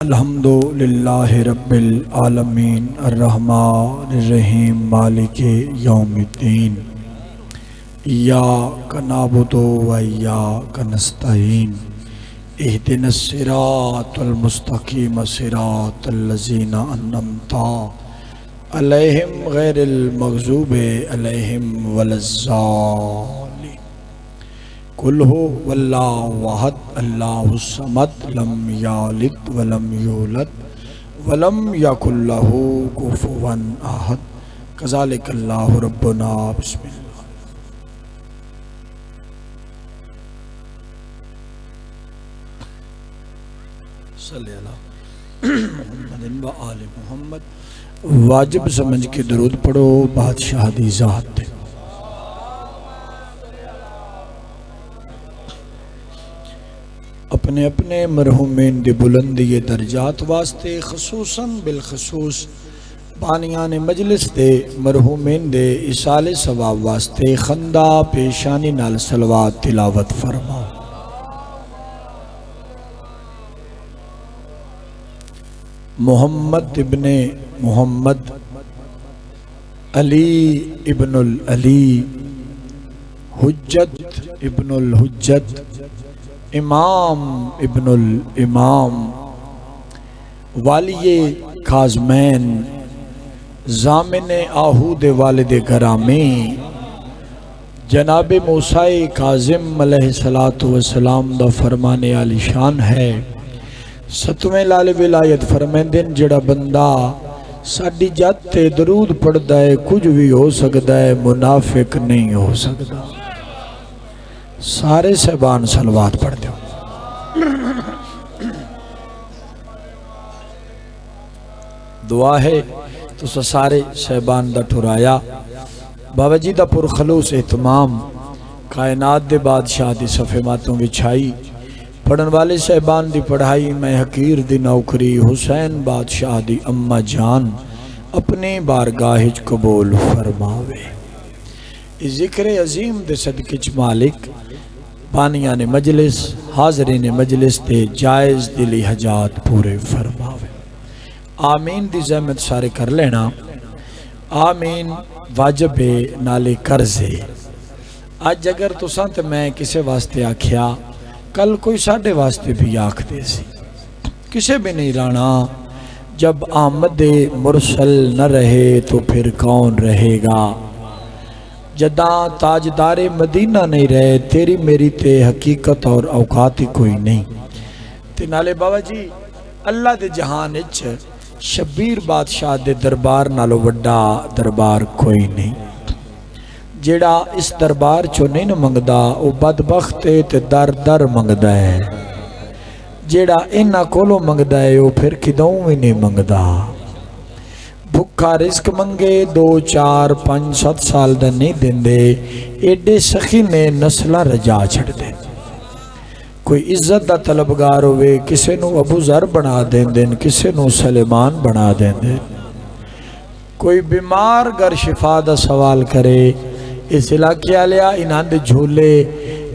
الحمد للہ رب العالمین الرحمن الرحیم مالک یوم الدین ایاک نعبد و ایاک نستعین اہدنا الصراط المستقیم صراط الذین انعمت علیہم غیر المغضوب علیہم ولا الضالین قل هو واللہ احد اللہ الصمد لم یلد ولم یولد ولم یکن لہ کفوا احد کذالک اللہ ربنا بسم اللہ صلی اللہ محمد و آل محمد واجب سمجھ کے درود پڑھو بادشاہ دی ذات اپنے اپنے مرحومین دی بلندی درجات واسطے خصوصاً بالخصوص بانیان مجلس دے مرحومین دے اصال ثواب واسطے خندہ پیشانی نال صلوات تلاوت فرما محمد ابن محمد علی ابن العلی حجت ابن الحجت امام ابن الامام والی کاظمین ضامن آہود والد گرامی جناب موسیٰ کاظم علیہ السلام دا فرمانے علی شان ہے ستویں لال ولایت فرمیندن جڑا بندہ ساڈی جات تے درود پڑھدا ہے کچھ بھی ہو سکتا ہے منافق نہیں ہو سکتا سارے صحبان صلوات پڑھ دیو دعا ہے تو سارے صحبان دا ٹھرایا بابا جی دا پرخلوص اہتمام کائنات دے بادشاہ دی صفحے ماتوں وچھائی پڑھن والے صحبان دی پڑھائی میں حقیر دی نوکری حسین بادشاہ دی اماں جان اپنی بارگاہج قبول فرماوے ذکر عظیم دے صدقچ مالک بانیان مجلس حاضرین مجلس تے جائز دلی حجات پورے فرماوے آمین دی زحمت سارے کر لینا آمین واجب نالے قرضے آج اگر تو سانت میں کسے واسطے آکھیا کل کوئی ساڑھے واسطے بھی آکھ دے سی کسے بھی نہیں رانا جب آمد مرسل نہ رہے تو پھر کون رہے گا جداں تاجدار مدینہ نہیں رہے تیری میری تے حقیقت اور اوقات ہی کوئی نہیں تے نالے بابا جی اللہ دے جہان اچھ شبیر بادشاہ دے دربار نالو وڈا دربار کوئی نہیں جیڑا اس دربار چو نہیں نہ منگدا او بدبخت تے در در منگدا ہے جیڑا انہا کولو منگدا ہے او پھر کدوں ہی نہیں منگدا بھکا رزق منگے 2 4 5 7 سال دا نہیں دن دے ایڈے سخی نے نسلہ رجا چھڑ دے کوئی عزت دا طلبگار ہوئے کسے نو ابو ذر بنا دین دین کسے نو سلیمان بنا دین دین کوئی بیمار گر شفا دا سوال کرے اس علاقے آلیا انہاں دے جھولے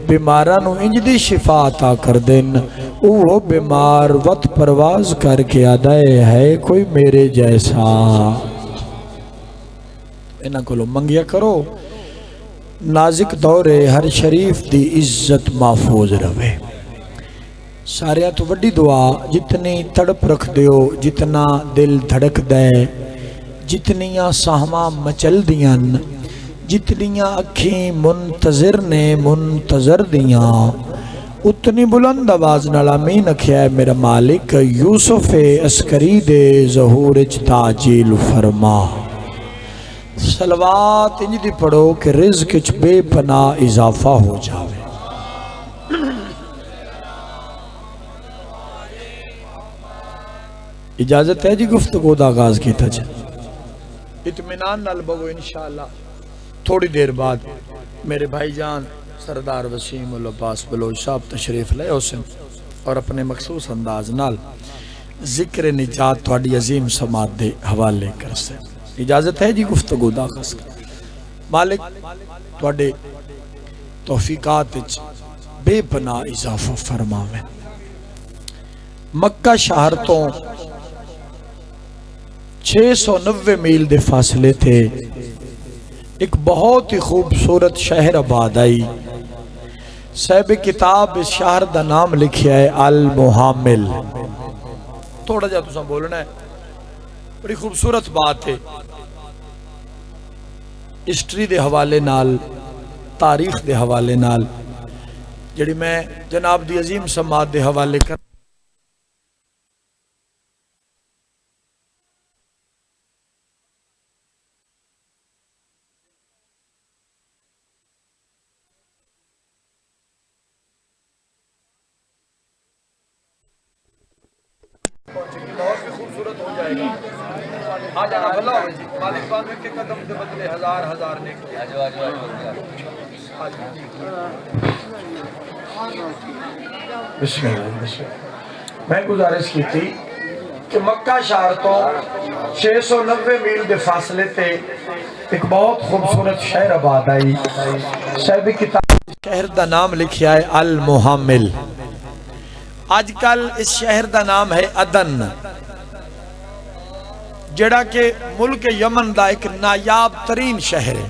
بیمارانو انج دی شفا عطا کر دین وہ بیمار وقت پرواز کر کے آدھائے ہے کوئی میرے جیسا انہاں کو لو منگیا کرو نازک دورے ہر شریف دی عزت محفوظ روے سارے تو وڈی دعا جتنی تڑپ رکھ دیو جتنا دل دھڑک دے جتنیاں سہماں مچل دیاں جتنیاں اکھیں منتظر نے منتظر دیاں اتنی بلند آواز نال آمین اکھیا ہے میرا مالک یوسف عسکری دے ظہور اچ تعجیل فرما صلوات انج دی پڑھو کہ رزق اچ بے پناہ اضافہ ہو جاوے اجازت ہے جی گفتگو دا آغاز کیتا جائے اطمینان نال بگو انشاءاللہ تھوڑی دیر بعد میرے بھائی جان سردار وسیم العباس بلوچ صاحب تشریف لے حسن اور اپنے مخصوص انداز نال ذکر نجات تھوڑی عظیم سماعت دے حوالے کر سے اجازت ہے جی گفتگو دا آغاز مالک تھوڑے توفیقات بے پناہ اضافہ فرماویں مکہ شہر تو 690 میل دے فاصلے تھے ایک بہت ہی خوبصورت شہر آباد آئی. صاحب کتاب اس شہر دا نام لکھیا ہے المحامل. تھوڑا جا تساں بولنا ہے، بڑی خوبصورت بات ہے. ہسٹری دے حوالے نال، تاریخ دے حوالے نال جڑی میں جناب دی عظیم سماعت دے حوالے کر بہت بھی خوبصورت ہو جائے گا. آ جانا بھلا ہوئے جی. مالک بانوے کے قدم دے بدلے ہزار ہزار نے کیا. بسم اللہ. میں گزارش کی تھی کہ مکہ شہر تو 690 میل دے فاصلے تے ایک بہت خوبصورت شہر آباد آئی. صاحب کتاب شہر دا نام لکھیا ہے المحامل. آج کل اس شہر دا نام ہے عدن، جڑا کہ ملک یمن دا ایک نایاب ترین شہر ہے.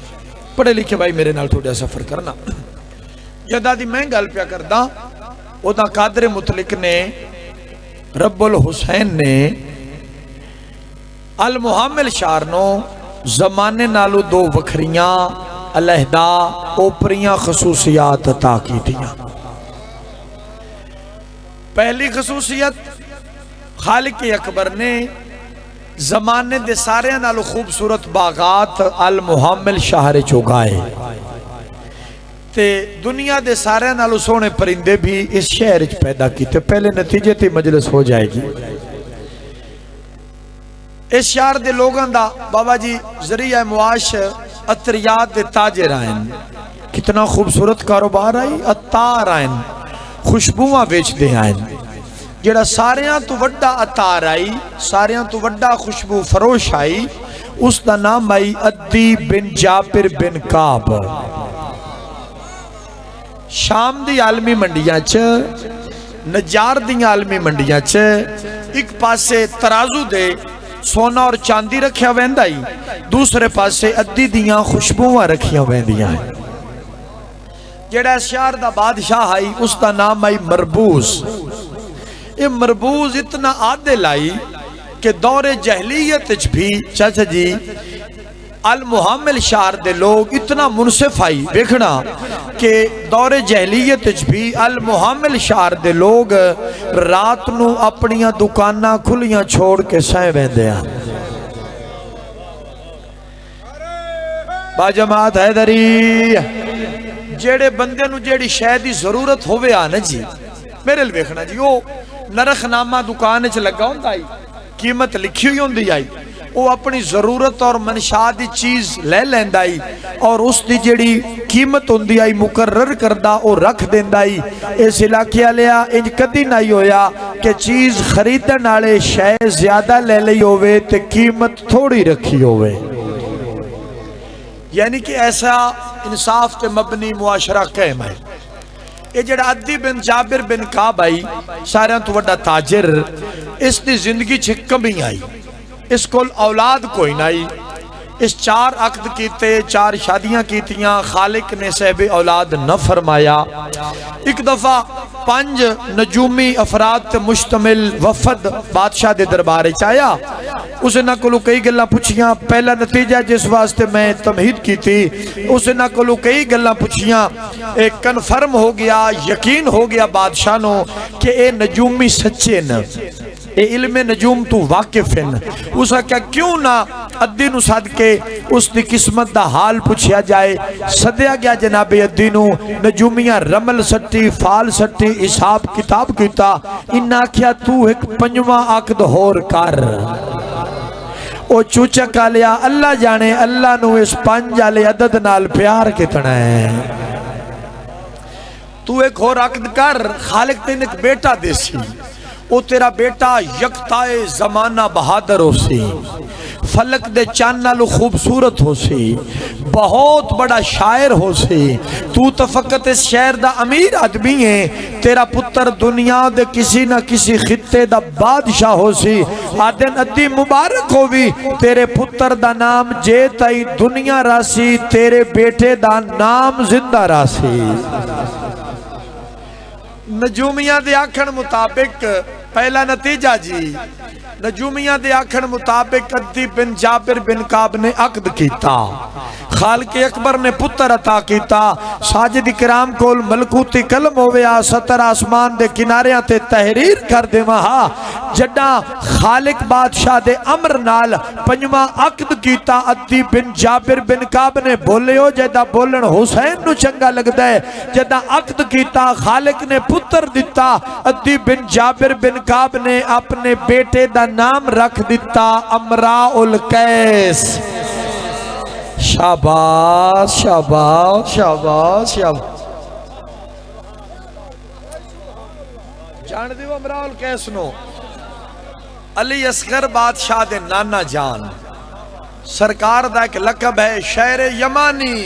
پڑھے لکھے بھائی میرے نال تھوڑا سفر کرنا. جدا دی میں گل پیا کردا او دا قادر مطلق نے رب الحسین نے المحامل شہر نو زمانے نالو دو وکھریاں علیحدہ اوپریاں خصوصیات عطا کی تھیاں. پہلی خصوصیت خالق اکبر نے زمانے دے سارے نالو خوبصورت باغات المحامل شہر چوگائے تے دنیا دے سارے نالو سونے پرندے بھی اس شہر چ پیدا کیتے. پہلے نتیجے تے مجلس ہو جائے گی. اس شہر دے لوگاں دا بابا جی ذریعہ معاش عطریات دے تاجر آئیں. کتنا خوبصورت کاروبار آئی. عطار آئیں، خوشبوواں بیچ دے آئیں. جڑا ساریاں تو وڈا عطار آئی، ساریاں تو وڈا خوشبو فروش آئی، اس دا نام آئی عدی بن جابر بن کعب. شام دی عالمی منڈیاں چ، نجار دی عالمی منڈیاں چ ایک پاسے ترازو دے سونا اور چاندی رکھیا ویندائی، دوسرے پاسے عدی دیاں خوشبوواں رکھیا ویندیاں ہیں. جڑا شہر دا بادشاہ آئی اس دا نام آئی مربوز. یہ مربوز اتنا عادل آئی کہ دور جہلیت بھی چاچا جی المحامل شہر دے لوگ اتنا منصف آئی دیکھنا کہ دور جہلیت بھی المحامل شہر دے لوگ رات نو اپنیاں دکاناں کھلیاں چھوڑ کے سائیں بیندے ہیں. با جماعت حیدری جیڑے بندے نو جیڑی شے دی ضرورت ہوئے آنا جی میرے لئے دیکھنا جی وہ نرخ نامہ دکانے چ لگا ہوں دائی قیمت لکھی ہوئی ہوں دائی وہ اپنی ضرورت اور منشاہ دی چیز لے لین دائی اور اس دی جیڑی قیمت ہوں دائی مقرر کردہ اور رکھ دین دائی. اس علاقے لیا انج کدی نہیں ہویا کہ چیز خریدن آلے شے زیادہ لے لئی ہوئے تے قیمت تھوڑی رکھی ہوئے. یعنی کہ ایسا انصاف تے مبنی معاشرہ قائم ہے. یہ جڑا عدی بن جابر بن کعب آئی سارے تو وڈا تاجر، اس دی زندگی چھک کمی آئی، اس کو اولاد کوئی نہ آئی. اس 4 عقد کیتے، 4 شادیاں کیتیاں، خالق نے صاحب اولاد نہ فرمایا. ایک دفعہ 5 نجومی افراد تے مشتمل وفد بادشاہ دے دربارے چایا. اسے نہ کلو کئی گلہ پوچھیاں. پہلا نتیجہ جس واسطے میں تمہید کی تھی اسے نہ کلو کئی گلہ پوچھیاں. ایک کنفرم ہو گیا، یقین ہو گیا بادشاہ نو کہ اے نجومی سچے ن، اے علم نجوم تو واقف ہیں. اسا کیا کیوں نہ عدی نو صد کے اس دی قسمت دا حال پوچھیا جائے. صدیا گیا جناب عدی نو، نجومیاں رمل سٹی فال سٹی حساب کتاب کیتا. انہا کیا تو ایک 5واں عقد ہور کر. او چوچا کا لیا اللہ جانے اللہ نو اس 5 والے عدد نال پیار کتنا ہے. تو ایک اور عقد کر، خالق تین ایک بیٹا دے سی، او تیرا بیٹا یکتائے زمانہ بہادر ہو سی، فلک دے چاند نالو خوبصورت ہو سی، بہت بڑا شاعر ہو سی، تو فقط اس شہر دا امیر آدمی ہے، تیرا پتر دنیا دے کسی نہ کسی خطے دا بادشاہ ہو سی، آدن ادی مبارک ہو بھی تیرے پتر دا نام جے تائی دنیا راسی، تیرے بیٹے دا نام زندہ راسی۔ نجومیاں دے آکھن مطابق پہلا نتیجہ جی، نجومیاں دے آکھن مطابق ادی بن جابر بن کعب نے عقد کیتا، خالق اکبر نے پتر عطا کیتا، ساجد کرام کول ملکوتی قلم ہویا، ستر آسمان دے کناریاں تے تحریر کر دے وہاں، جڈا خالق بادشاہ دے امر نال پنجواں عقد کیتا، ادی بن جابر بن کعب نے بولے ہو جدہ بولن حسین نو چنگا لگدا ہے، جدہ عقد کیتا خالق نے پتر دیتا، ادی بن جابر بن کعب نے اپنے بیٹے دا نام رکھ دیتا امراء القیس۔ شاباش شاباش شاباش شاباش، جان دیو امراء القیس نو علی اصغر بادشاہ دے نانا جان، سرکار دا ایک لقب ہے شاعر یمانی،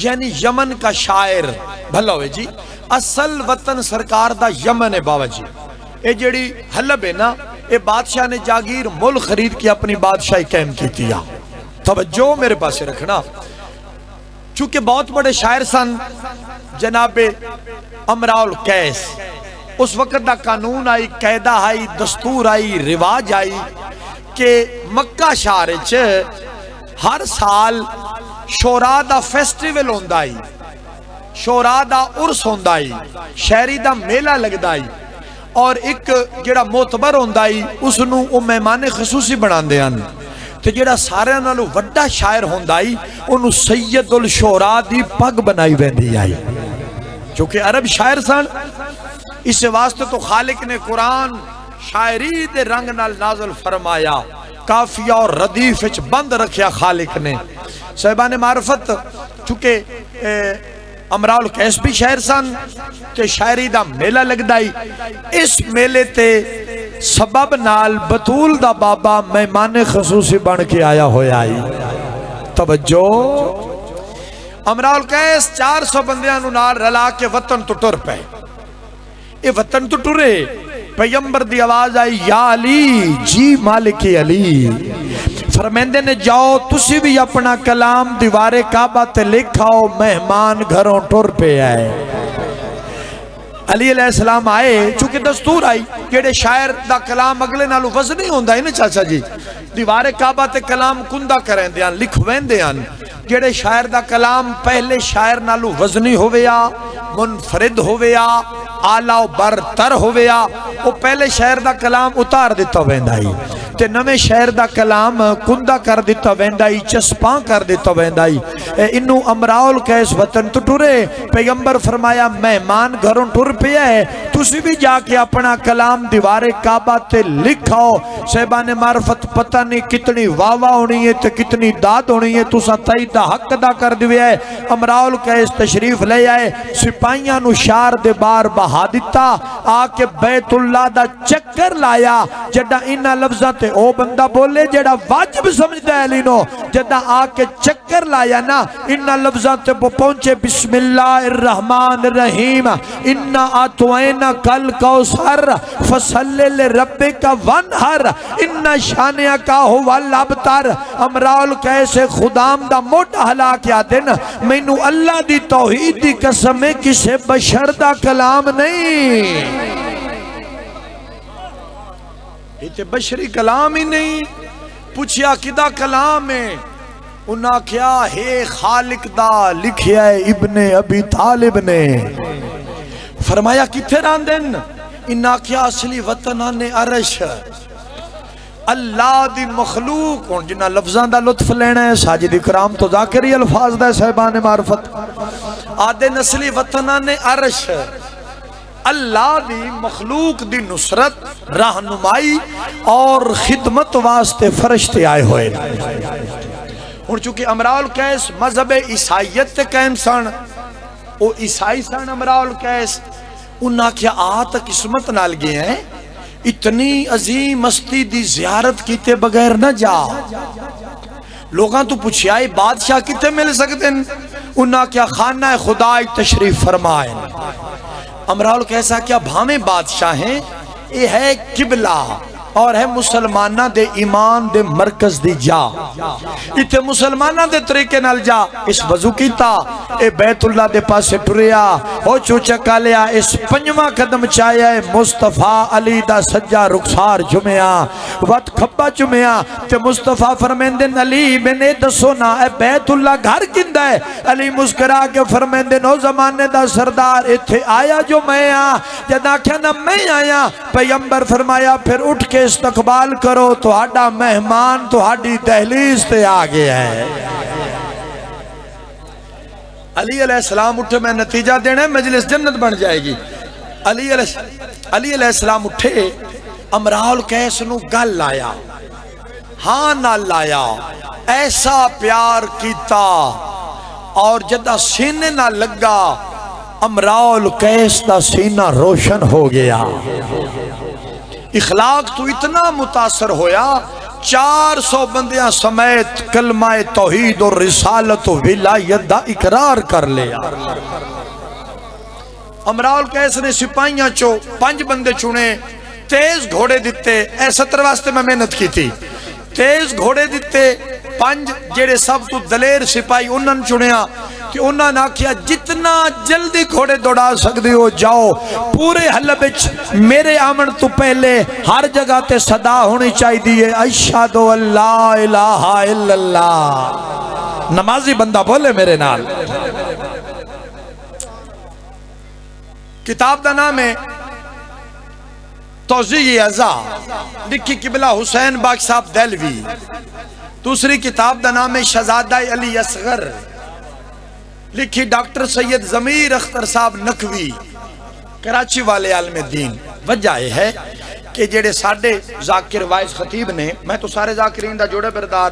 یعنی یمن کا شاعر، بھلا ہوئے جی، اصل وطن سرکار دا یمن ہے بابا جی، اے جڑی حلب ہے نا، اے بادشاہ نے جاگیر مل خرید کی اپنی بادشاہی قائم کی تیا۔ توجہ میرے پاس رکھنا، چونکہ بہت بڑے شاعر سن جناب امراء القیس، اس وقت دا قانون آئی، قیدہ آئی، دستور آئی، رواج آئی کہ مکہ شہر ہر سال شورا دا فیسٹیول ہوندائی، شورا دا عرس ہوندائی، شہری دا میلہ لگدائی، اور ایک جڑا معتبر ہوندائی اس نو او مہمان خصوصی بنان دے ہیں، تو جڑا سارے نالو وڈا شاعر ہوندائی انہوں سید الشورا دی پگ بنائی ویندی آئی، چونکہ عرب شاعر سن، اس واسطے تو خالق نے قرآن شاعری دے رنگ نال نازل فرمایا، کافیہ اور ردیف اچ بند رکھیا خالق نے۔ صاحبان معرفت چونکہ امراء القیس بھی شاعر سن تے شاعری دا میلہ لگ دائی، اس میلے تے سبب نال بطول دا بابا مہمان خصوصی بن کے آیا ہویا آئی۔ توجہ، امراء القیس 400 بندیاں نو نال رلا کے وطن تو ٹر پے، اے وطن تو ٹرے، پیغمبر دی آواز آئی یا علی جی مالک علی، فرمیندے نے جاؤ تسی بھی اپنا کلام دیوار کعبہ تے لکھاؤ، مہمان گھروں ٹر پہ آئے۔ علی علیہ السلام آئے، چونکہ دستور آئی جیڑے شاعر دا کلام اگلے نالو وزنی ہوندہ ہے نا چاچا جی، دیوار کعبہ تے کلام کندہ کریں دیان، لکھوین دیان، جیڑے شاعر دا کلام پہلے شاعر نالو وزنی ہویا، منفرد ہویا، آلہ و برتر ہویا، وہ پہلے شاعر دا کلام اتار دیتا ویندائی، تے نویں شاعر دا کلام کندہ کر دیتا ویندائی، چسپاں کر دیتا ویندائی۔ انہوں امراء القیس وطن تو ٹرے، پیغمبر فرمایا مہمان گھروں ٹر پہ ہے، تسی بھی جا کے اپنا کلام دیوار کعبہ تے لکھاؤ۔ صاحبان معرفت پتہ نہیں کتنی واہ ہونی ہے تے کتنی داد ہونی ہے، تسا تائی دا حق ادا کر دیوے ہے۔ امراء القیس تشریف لے آئے، سپاہیاں نو شار دے بار بہا دیتا، آکے بیت اللہ دا چکر لایا، جڑا انہا لفظاں تے او بندہ بولے جڑا واجب سمجھتا ہے لینو، جڑا آکے چکر لایا نا، انہا لفظاں تے پہنچے بسم اللہ الرحمن الرحیم، انہا آتوائنا کل کوثر فصلی لربک ونہر، انہا شانیہ کا ہوا الابتر۔ امراء القیس خدام دا موٹا ہلا کیا دن، مینو اللہ دی توحید دی قسم ہے کسے بشر دا کلام نہیں، یہ بشری کلام ہی نہیں۔ پوچھیا کدا کلام ہے، انہاں کیا ہے خالق دا لکھیا ہے ابن ابی طالب نے۔ فرمایا کتھے راندن، انہاں کیا اصلی وطنہ نے عرش، اللہ دی مخلوق ہون جنہ لفظاں دا لطف لینا ہے، ساجد اکرام تو ذاکری الفاظ دا صاحبان معرفت، آدھے نسلی وطنہ نے عرش، اللہ دی مخلوق دی نصرت رہنمائی اور خدمت واسطے فرشتے آئے ہوئے۔ اور چونکہ امراء القیس مذہب عیسائیت تے قائم سن، او عیسائی سن امراء القیس، انہاں کیا آتا قسمت نال گئے ہیں، اتنی عظیم مستی دی زیارت کیتے بغیر نہ جا، لوگاں تو پوچھیا ہے بادشاہ کتے مل سکتے ہیں؟ انہاں کیا خانہ خدا تشریف فرمائے۔ امراؤل کیسا کیا بھامیں بادشاہ ہیں، یہ ہے قبلہ اور ہے مسلمانہ دے ایمان دے مرکز دی جا، اتھے مسلمانہ دے طریقے نال جا، اس وضو کیتا، اے بیت اللہ دے پاسے ٹریا، او چوچکا لیا، اس پنجواں قدم چاہیا ہے مصطفیٰ علی دا سجا رخسار جمعہ وقت کھبا جمعہ، تے مصطفیٰ فرمیندن علی میں دسو نا اے بیت اللہ گھر کندہ ہے؟ علی مسکرا کے فرمیندن او زمانے دا سردار اتھے آیا جو میں جدا کیا نا میں آیا، پیغمبر فرمایا پھر اٹھ کے استقبال کرو، تو ہاڈا مہمان تو ہاڈی دہلیز تے آگے ہے۔ علی علیہ السلام اٹھے، میں نتیجہ دینا ہے مجلس جنت بن جائے گی۔ علی علیہ السلام اٹھے، امراؤل قیس نو گل لایا، ہاں نہ لایا، ایسا پیار کیتا اور جدہ سینے نہ لگا امراؤل قیس دا سینہ روشن ہو گیا۔ اخلاق تو اتنا متاثر ہویا، 400 بندیاں سمیت کلمہ توحید اور رسالت و ولایت دا اقرار کر لیا۔ امراؤل قیس نے سپاہیاں 5 بندے چنے، تیز گھوڑے دیتے، اے 17 واسطے میں محنت کی تھی، تیز گھوڑے دیتے، 5 جیڑے سب تو دلیر سپاہی انہوں نے چنیا کہ انہوں نے کیا جتنا جلدی گھوڑے دوڑا سکتے ہو جاؤ، پورے حلب میرے آمن تو پہلے ہر جگہ تے صدا ہونی چاہی دیئے اشہد اللہ الہ الا اللہ۔ نمازی بندہ بولے میرے نال۔ کتاب دا نام ہے توضیح ازا، لکھی قبلہ حسین باغ صاحب دہلوی۔ دوسری کتاب دا نام ہے شہزادہ علی اصغر، لکھی ڈاکٹر سید ضمیر اختر صاحب نقوی، کراچی والے عالم دین۔ وجہ یہ ہے کہ جڑے ساڑھے ذاکر وائز خطیب نے، میں تو سارے ذاکرین دا جوڑے بردار،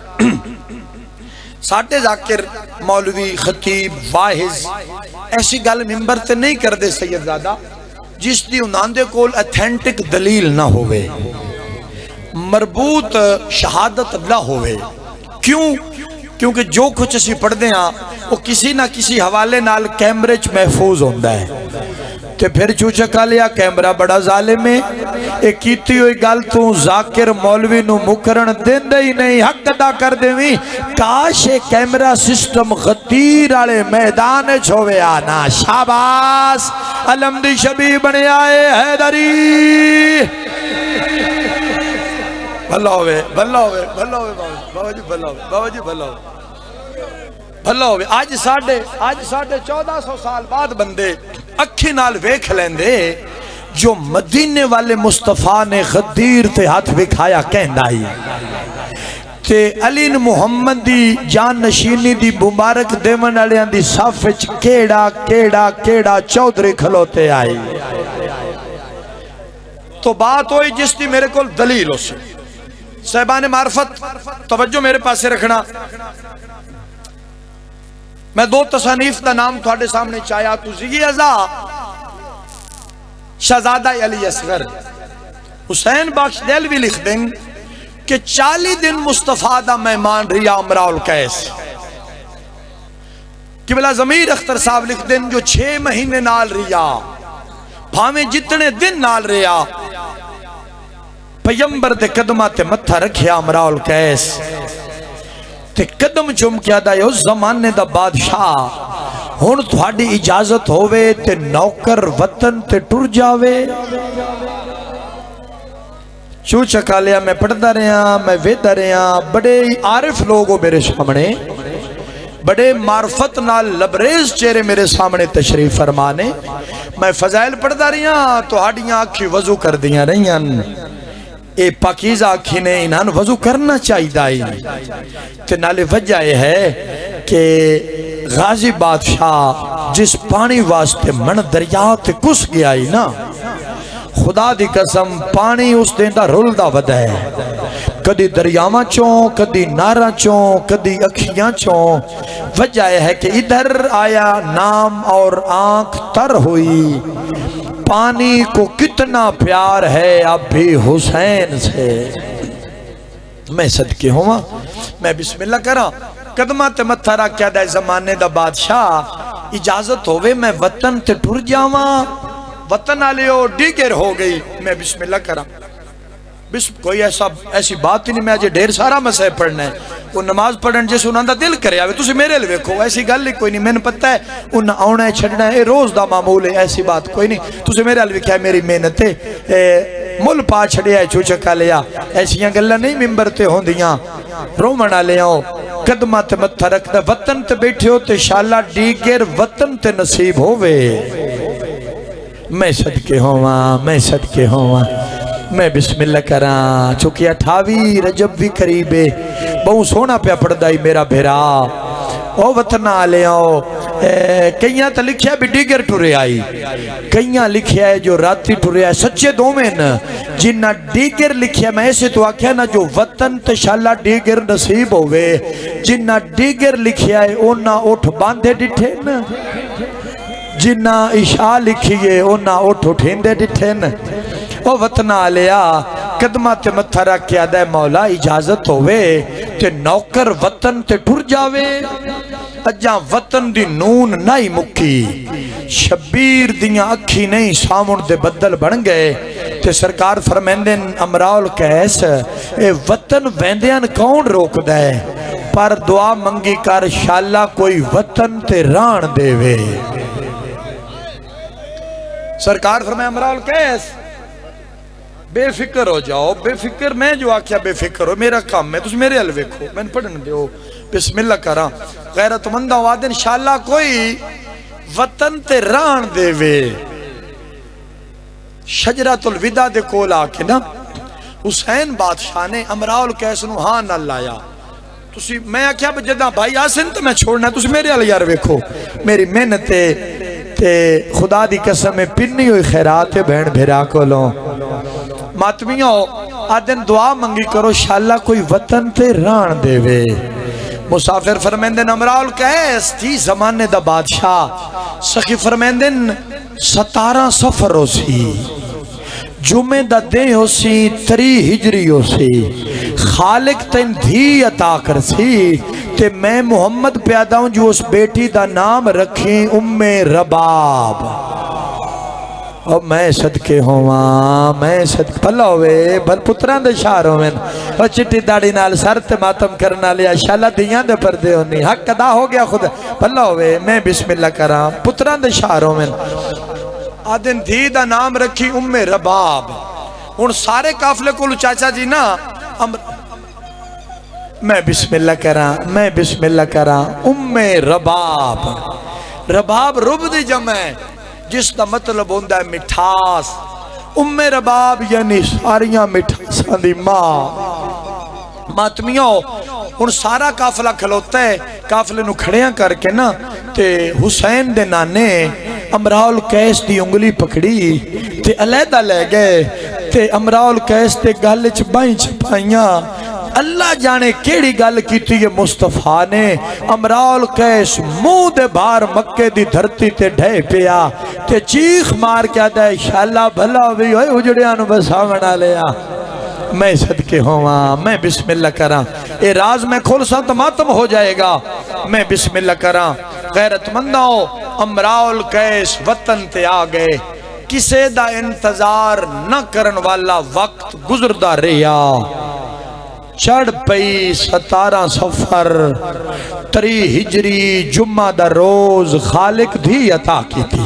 ساڑھے ذاکر مولوی خطیب واحظ ایسی گل ممبر تے نہیں کر دے سید زادہ جس دی انہاں دے کول اتھینٹک دلیل نہ ہوئے، مربوط شہادت نہ ہوئے۔ کیوں؟ کیونکہ جو کچھ اسی پڑھ دیں وہ کسی نہ کسی حوالے نال کیمرے چ محفوظ ہوندہ ہے، تے پھر چوچکا لیا کیمرہ بڑا ظالم ہے، ایک کیتی ہوئی گل تو ذاکر مولوی نو مکرن دین دے ہی نہیں، حق ادا کر دے ہوئی، کاش کیمرہ سسٹم غدیر آلے میدان چھوئے آنا۔ شاباس علم دی شبی بنے آئے حیدری، بھلا ہوئے بھلا ہوئے بھلا ہوئے بابا جی، بھلا ہوئے بابا جی، بھلا ہوئے بھلا ہوئے۔ آج ساڑھے 1400 سال بعد بندے اکھی نال ویکھ لیندے جو مدینے والے مصطفیٰ نے غدیر تے ہاتھ بکھایا کہندہ ہی، تے علی محمد دی جان نشینی دی مبارک دیمن علیان دی صافچ کیڑا کیڑا کیڑا چودھری کھلوتے آئی۔ تو بات ہوئی جس دی میرے کول دلیل ہو سی۔ صاحبان معرفت توجہ میرے پاسے رکھنا، میں 2 تصانیف دا نام تھوڑے سامنے چاہیا، توضیح ازا شہزادہ علی اصغر۔ حسین بخش دہلوی لکھ دیں کہ 40 دن مصطفیٰ دا مہمان ریا امراؤل قیس۔ قبلہ ضمیر اختر صاحب لکھ دیں جو 6 مہینے نال ریا، بھامیں جتنے دن نال ریا، پیغمبر دے قدمہ تے متھا رکھیا امراؤل قیس، تے قدم چم کیا دا یہ زمانے دا بادشاہ، ہون تھوڑی اجازت ہوئے تے نوکر وطن تے ٹر جاوے۔ چوچکا لیا میں پڑھتا رہا، میں ویدہ رہا، بڑے عارف لوگوں میرے سامنے، بڑے معرفت نال لبریز چہرے میرے سامنے تشریف فرمانے، میں فضائل پڑھتا رہا تو ہاڑیاں آنکھی وضو کر دیا رہیاں، اے پاکیزہ آنکھی نے انہاں وضو کرنا چاہی دائی، تے نالے وجہ یہ ہے کہ غازی بادشاہ جس پانی واسطے من دریا تے کس گیا ہی نا، خدا دی قسم پانی اس دین دا رول دا ودہ ہے، کدی دریاواں چوں، کدی ناراں چوں، کدی اکھیاں چوں۔ وجہ یہ ہے کہ ادھر آیا نام اور آنکھ تر ہوئی، پانی کو کتنا پیار ہے اب بھی حسین سے۔ میں صدقے ہوں میں بسم اللہ کرا قدمہ تے متھا رکھ کے دے زمانے دا بادشاہ اجازت ہوئے میں وطن تے ٹر جاواں وطن آلے ہو ڈیگر ہو گئی میں بسم اللہ کرا کوئی ایسی بات ہی نہیں میں آجے ڈھیر سارا مسئلہ پڑھنا ہے وہ نماز پڑھن جیسے انہاں دا دل کرے آوے تُسے میرے لئے ویکھو ایسی گل نہیں کوئی نہیں میں نے پتہ ہے انہاں آونا ہے چھڑنا ہے روز دا معمول ہے ایسی بات کوئی نہیں تُسے میرے لئے ویکھا ہے میری محنت ہے مل پا چھڑیا ہے چوچکا لیا ایسیاں گلہ نہیں ممبر تے ہوں دیاں رومنہ لے آؤ قدمہ تے متھا رکھ دا وطن تے بیٹھے ہو تے شاءاللہ ڈیگر وطن تے نصیب ہووے میں صدقے ہوں میں بسم اللہ کراں چونکہ 28 رجب بھی قریبے بہو سونا پیا پڑھدائی میرا بھیرا او وطن آلے آؤ کئیاں تا لکھیا بھی ڈیگر ٹورے آئی کئیاں لکھیا ہے جو راتی ٹورے آئی سچے دومین جنہ ڈیگر لکھیا میں ایسے تو آکھیا نا جو وطن تشاللہ ڈیگر نصیب ہوئے جنہ ڈیگر لکھیا ہے اونا اٹھ باندھے ڈٹھے نا جنہ عشاء لکھیے اونا اٹھ اٹھیندے ڈٹھے نا او وطن آلیا قدمہ تے متھا رکھ کے آدھے مولا اجازت ہوئے تے نوکر وطن تے ٹر جاوے اجاں وطن دی نون نائی مکی شبیر دیاں اکھی نہیں سامن دے بدل بن گئے تے سرکار فرمیندن امراؤ القیس اے وطن ویندیاں کون روک دے پر دعا منگی کر شاءاللہ کوئی وطن تے ران دے وے سرکار فرمائے امراؤ القیس بے فکر ہو جاؤ بے فکر میں جو آکھیا بے فکر ہو میرا کام میں تُس میرے علوے کھو میں نے پڑھن دے ہو بسم اللہ کرا غیرت مندہ وعدن انشاءاللہ کوئی وطن تے ران دے وے شجرات الوداع دے کول آکے نا حسین بادشاہ نے امراؤ القیس نو ہاں نہ لایا میں آکھیا جدہ بھائی آسن تو میں چھوڑنا ہے تُس میرے علوے یار ویکھو میری محنت تے خدا دی قسم میں پنی ہوئی خیرات بہن بھیرا کو لوں ماتمیوں آدن دعا منگی کرو شاءاللہ کوئی وطن تے ران دے وے مسافر فرمیندن امراؤ القیس تھی زمانے دا بادشاہ سخی فرمیندن 17 سفر ہو سی جمعہ دا دیں ہو سی 3 ہجری ہو سی خالق تین دھی عطا کر سی تے میں محمد پیدا ہوں جو اس بیٹی دا نام رکھیں ام رباب اور میں صدقے ہوں میں صدقے پھلا ہوئے بھل پتران دے شاہ ہوئے اور چٹی داڑی نال سرت ماتم کرنا لیا شاللہ دیاں دے پردے ہونی حق ادا ہو گیا خود پھلا ہوئے میں بسم اللہ کراں پتران دے شاہ ہوئے آدن دھی دا نام رکھی ام رباب ان سارے کافلے کو چاچا جی نا میں بسم اللہ کراں ام رباب رباب رب دی جمع ہے جس دا مطلب ہوندہ ہے مٹھاس ام رباب یعنی ساریاں مٹھاساں دی ماں ماتمیوں ان سارا کافلہ کھلوتا ہے کافلے نو کھڑیاں کر کے نا تے حسین دے نانے امراؤ القیس دی انگلی پکڑی تے علیحدہ لے گئے تے امراؤ القیس تے گالچ بائیں چھپائیاں اللہ جانے کیڑی گل کیتی ہے مصطفیٰ نے امراؤ القیس منہ دے بار مکے دی دھرتی تے ڈھے پیا تے چیخ مار کیا دے شاءاللہ بھلا ہوئی ہوئے اجڑیاں نو بسامنا لیا میں صدقے ہوں میں بسم اللہ کراں اے راز میں کھول سا تو ماتم ہو جائے گا میں بسم اللہ کراں غیرت مندوں امراؤ القیس وطن تے آ گئے کسے دا انتظار نہ کرن والا وقت گزردہ رہیا چڑھ پئی 17 سفر 3 ہجری جمعہ دا روز خالق دھی عطا کی تھی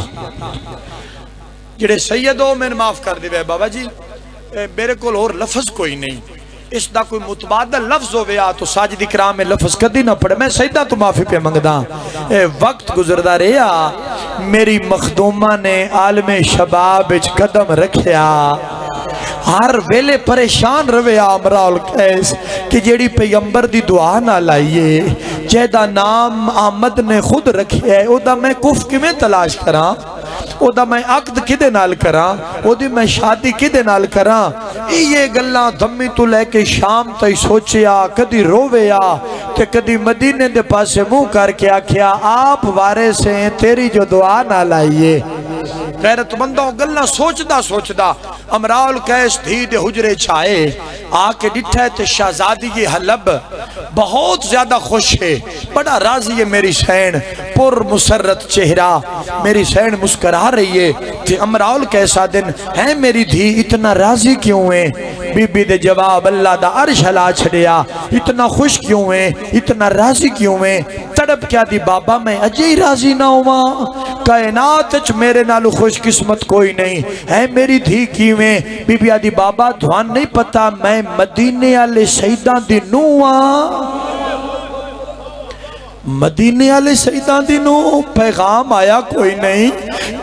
جڑے سیدوں میں معاف کر دی بابا جی میرے کول اور لفظ کوئی نہیں اس دا کوئی متبادل لفظ ہو گیا تو ساجد اکرام میں لفظ کدی نہ پڑے میں سیدہ تو معافی پہ منگدا وقت گزردہ رہیا میری مخدومہ نے عالم شباب اچ قدم رکھیا ہر ویلے پریشان روے امراؤ القیس کہ جیڑی پیغمبر دی دعا نہ لائیے جیدہ نام آمد نے خود رکھے ہے او دا میں کف کی میں تلاش کراں او دا میں عقد کدے نال کراں او دی میں شادی کدے نال کراں یہ گلاں دمی تو لے کے شام تائی سوچیا کدی رویا تے کدی مدینے دے پاسے منہ کر کے آکھیا آپ وارے سے تیری جو دعا نہ لائیے غیرت مندوں گلنا سوچدا امراؤ القیس دھی دے حجرے چھائے آ کے ڈٹھے تے شہزادی حلب بہت زیادہ خوش ہے، بڑا راضی ہے میری سین، پر مسرت چہرہ میری سین مسکرا رہی ہے تے امراؤ القیس دن ہے میری دھی اتنا راضی کیوں ہے؟ بی بی دے جواب اللہ دا عرش ہلا چھڑیا، اتنا خوش کیوں ہے، اتنا راضی کیوں ہے؟ تڑپ کیا دی بابا میں اجے راضی نہ ہوا، کائنات وچ میرے نالو خوش قسمت کوئی نہیں ہے میری دھی کیویں؟ بی بی آدھی بابا دھوان نہیں پتا میں مدینے والے شہیداں دی نوح ہاں، مدینے والے شہیداں دی نوح، پیغام آیا کوئی نہیں،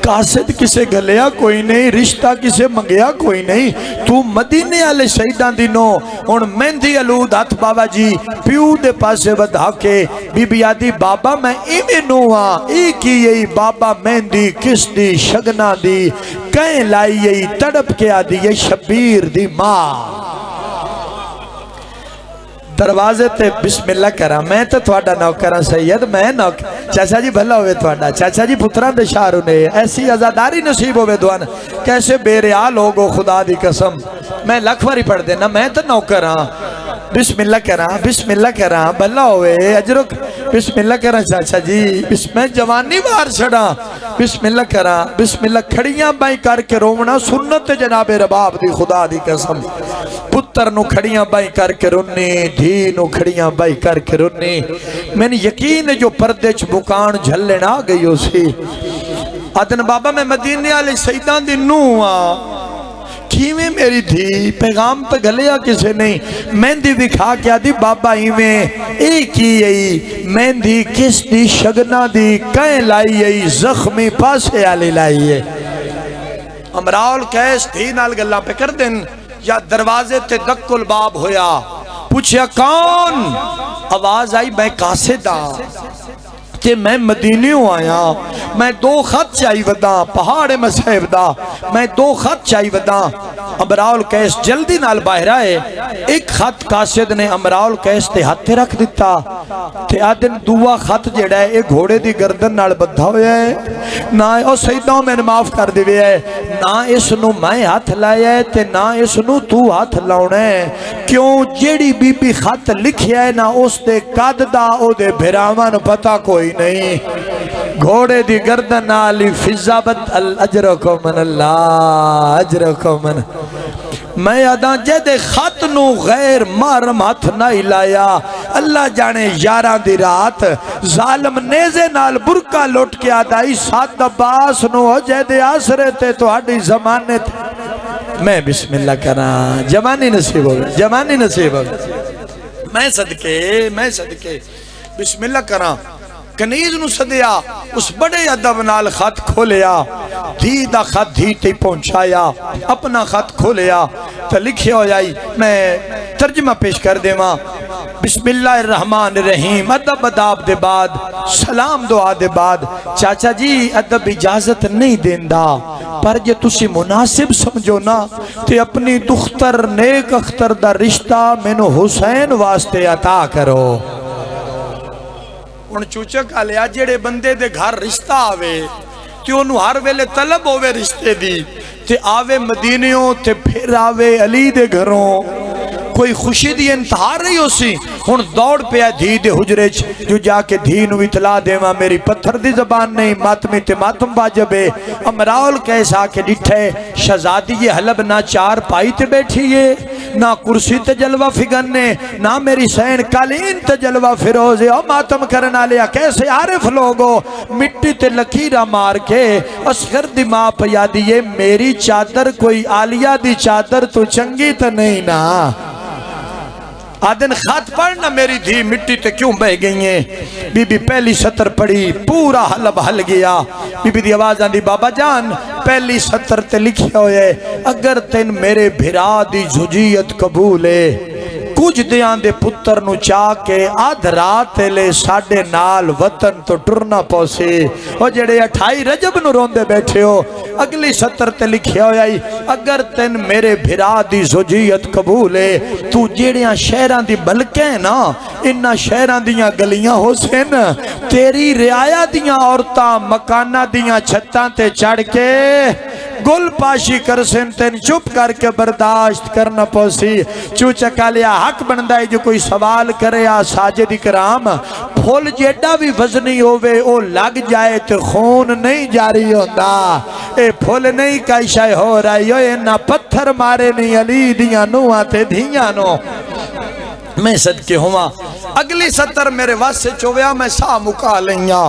قاصد کسے گلیا کوئی نہیں، رشتہ کسے منگیا کوئی نہیں، تو مدینے والے شہیداں دی نوح۔ ہن مہندی آلود ہاتھ بابا جی پیو دے پاسے ودھا کے بی بی آدھی بابا میں ایویں نوح ہاں، ای کی یہی بابا مہندی کس دی شگنا دی کہیں لائی یہی تڑپ کے آدھی یہ شبیر دی ماں۔ دروازے تے بسم اللہ کرا میں تو تھوڑا نوکرہ سید میں نوکر چاچا جی بھلا ہوئے تھوڑا چاچا جی پتران دے شاہروں نے ایسی عزاداری نصیب ہوئے دوان کیسے بے ریال ہوگو خدا دی قسم میں لکھواری پڑھ دینا میں تو نوکرہ بسم اللہ کرا بھلا ہوئے اجرک بسم اللہ کرا چاچا جی بسم جوانی بار چھڑا بسم اللہ کرا بسم اللہ کھڑیاں بائی کر کے رومنا سنت جناب رباب دی خدا دی قسم پتر نو کھڑیاں بائی کر کے رونی دھی نو کھڑیاں بائی کر کے رونی میں نے یقین جو پردے چ بکان جھلن آ گئی ہو سی آدن بابا میں مدینے والے شہیدان دی نوح ہاں کیویں میری دھی پیغام پہ گلیا کسے نہیں مہندی دکھا کیا دی بابا ایویں ایک ہی یہی مہندی کس دی شگنا دی کہیں لائی یہی زخمی پاسے آلی لائی ہے امراؤ القیس دھی نال گلہ پہ کر دن یا دروازے تے دک الباب ہویا پوچھیا کون آواز آئی میں قاصدہ کہ میں مدینیوں آیا میں 2 خط چاہی ودا پہاڑ مسیب دا میں 2 خط چاہی ودا امراؤ القیس جلدی نال باہر آئے ایک خط قاصد نے امراؤ القیس تے ہاتھے رکھ دیتا تے آدن دوہ خط جڑا ہے ایک گھوڑے دی گردن نال بدھا ہویا ہے نہ او سیدوں میں نے معاف کر دیوے ہے نہ اس نو میں ہاتھ لائے ہے تے نہ اس نو تو ہاتھ لاؤنا ہے کیوں جیڑی بی بی خط لکھیا ہے نہ اس دے قد دا او دے بھراوان پتا کوئی نہیں گھوڑے دی گردن نالی فضابت الاجرکو من اللہ اجرکو من میں اداں جدے خط نو غیر مارم ہاتھ نہ لایا اللہ جانے یاراں دی رات ظالم نیزے نال برکا لوٹ کے آدائی سات عباس نو جدے آسرے تے تو ہاڑی زمانے تے میں بسم اللہ کرا جوانی نصیب ہو گئے جوانی نصیب ہو گئے میں صدقے بسم اللہ کرا کنیز نو صدیا اس بڑے ادب نال خط کھولیا دھی دا خط دھی تے پہنچایا اپنا خط کھولیا تو لکھے ہو جائی میں ترجمہ پیش کر دے ماں بسم اللہ الرحمن الرحیم ادب اداب دے بعد سلام دعا دے بعد چاچا جی ادب اجازت نہیں دیندہ پر جے تسی مناسب سمجھو نا تے اپنی دختر نیک اختر دا رشتہ منو حسین واسطے عطا کرو ان چوچک آلیا جیڑے بندے دے گھر رشتہ آوے تے انہوں ہر ویلے طلب ہوئے رشتے دی تے آوے مدینیوں تے پھر آوے علی دے گھروں کوئی خوشی دی انتہار رہی ہو سی ہن دوڑ پہ دھی دے حجرے جو جا کے دھی نو اطلاع دے ماں میری پتھر دی زبان نہیں ماتمی تے ماتم باجبے امراؤ القیس آ کے ڈٹھے شہزادی یہ حلب نہ چار پائی تے بیٹھیے نہ کرسی تے جلوہ فگننے نہ میری سین کالین تے جلوہ فروزے او ماتم کرنا لیا کیسے عارف لوگو مٹی تے لکیرہ مار کے اصغر دی ماں پہ یادیے میری چادر کوئی آلیہ دی چادر تو چنگی تے نہیں نا آدن خط پڑھنا میری دھی مٹی تے کیوں بہ گئی ہیں بی بی پہلی سطر پڑھی پورا حلب حل گیا بی بی دی آواز آن دی بابا جان پہلی سطر تے لکھے ہوئے اگر تین میرے بھرا دی جھجیت قبول ہے کچھ دیان دے پتر نو چاہ کے آدھ رات لے ساڑھے نال وطن تو ٹرنا پوسے اور جڑے 28 رجب نو روندے بیٹھے ہو اگلی سطر تے لکھیا ہویا ہی اگر تین میرے بھرا دی زوجیت قبول ہے تو جیڑیاں شہران دی بلکیں نا انہاں شہران دیاں گلیاں ہو سن تیری رعایا دیاں عورتاں مکانہ دیاں چھتاں تے چڑھ کے گل پاشی کر سن تین چپ کر کے برداشت کرنا پوسی چوچکا لیا حق بندائی جو کوئی سوال کرے ساجد اکرام پھول جیڈا بھی وزنی ہوئے او لگ جائے تو خون نہیں جاری ہوتا اے پھول نہیں کائشہ ہو رہی ہو اینا پتھر مارے نہیں علی دیاں نوہاں تے دھیاں نو میں صدقے ہوا اگلی سطر میرے واسے چویا میں سا مکا لینیا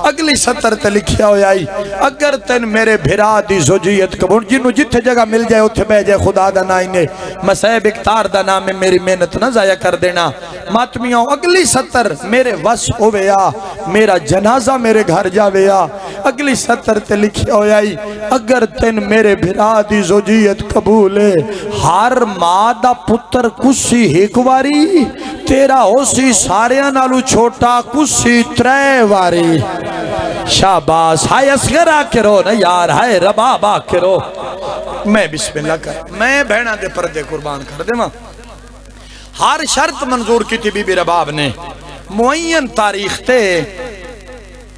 اگلی سطر تے لکھیا ہویا ہی اگر تین میرے بھرا دی زوجیت قبول جنہوں جتھے جگہ مل جائے اتھے بے جائے خدا دا نائنے مسائب اکتار دا نام میں میری محنت نہ ضائع کر دینا ماتمیوں اگلی سطر میرے وس ہویا میرا جنازہ میرے گھر جاویا اگلی سطر تے لکھیا ہویا ہی اگر تین میرے بھرا دی زوجیت قبول ہے ہر مادہ پتر کسی ہیکواری تیرا ہو سی ساریاں نالو چھوٹا کسی ترے واری شاباس ہائے اسگرہ کرو نا یار ہائے ربابہ کرو میں بسم اللہ کر میں بہنہ دے پردے قربان کر دے ماں ہر شرط منظور کی تھی بی بی رباب نے معین تاریخ تے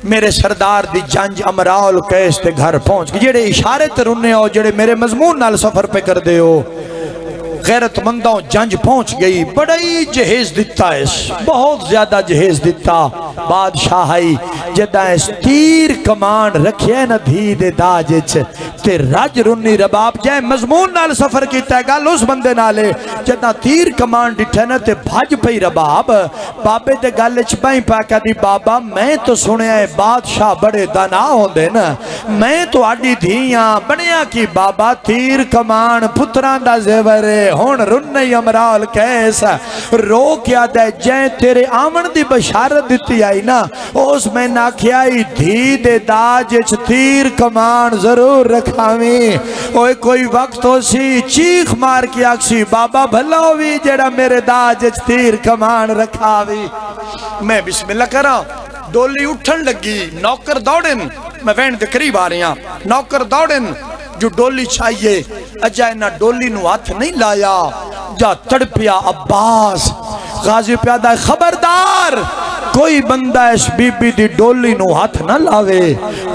میرے سردار دی جنج امراؤ کیس تے گھر پہنچ گئے جڑے اشارے تے رننے ہو جڑے میرے مضمون نال سفر پہ کر دے ہو غیرت مندوں جنج پہنچ گئی بڑی جہیز دیتا ہے بہت زیادہ جہیز دیتا بادشاہ آئی جدہ اس تیر کمان رکھے نا دھی دے داجچ تے رج رنی رباب جائے مضمون نال سفر کیتا ہے گل اس بندے نالے جدہ تیر کمان ڈٹھے نا تے بھاج پئی رباب بابے دے گل چپائیں پاکا دی بابا میں تو سنے آئے بادشاہ بڑے دانا ہوں دے نا میں تو آڈی دھیاں بنیا کی بابا تیر کمان پتران دا زیورے ہون رنی امرال کیسا رو کیا دے جائیں تیرے آمن دی بشارت دیتی آئی نا اس میں نہ کیائی دھی دے داجچ تیر کمان ضرور رکھاویں اوہ کوئی وقت ہو سی چیخ مار کی آکسی بابا بھلاوی جڑا میرے داجچ تیر کمان رکھاویں میں بسم اللہ کر رہا ہوں ڈولی اٹھن لگی نوکر دوڑن میں وین دے قریب آ رہی ہاں نوکر دوڑن جو ڈولی چاہیے اجائے نہ ڈولی نو ہاتھ نہیں لایا جا تڑپیا عباس غازی پیادہ خبردار کوئی بندہ اس بی بی دی ڈولی نو ہاتھ نہ لاوے